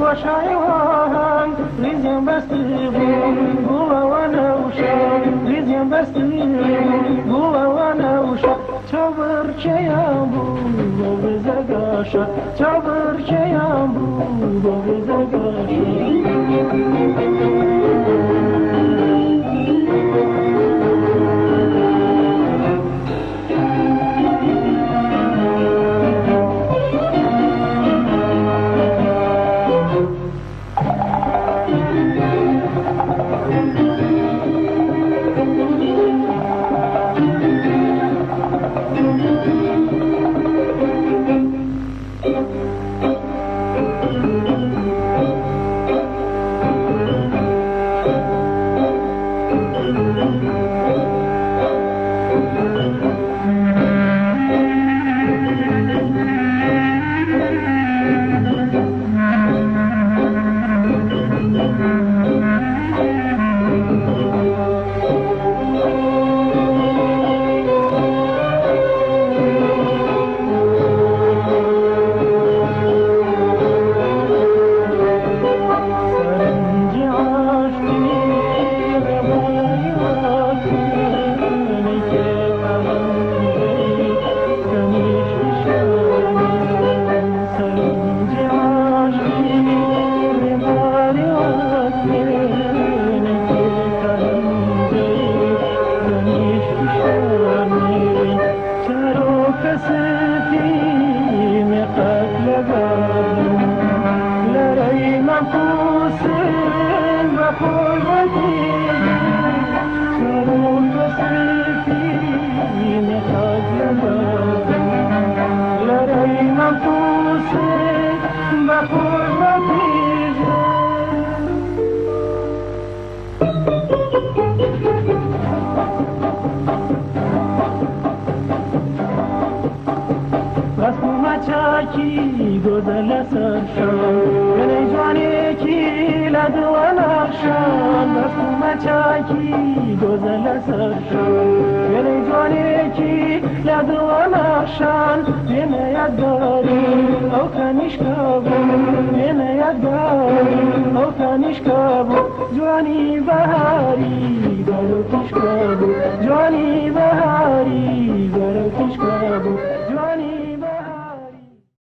وشايوان لزيم بستيغون قوة ونوشا لزيم بستيغون قوة ونوشا تبر شيامبو بوزقاشا تبر شيامبو بوزقاشا چاکی گذل سرشان گلی جوانی کی لدو نخشان بسوم چاکی گذل سرشان گلی جوانی کی لدو نخشان یه یادگاری او کنیش کابو یه یادگاری او کنیش کابو جوانی بهاری دارو کش کابو جوانی بهاری دارو کش کابو جوانی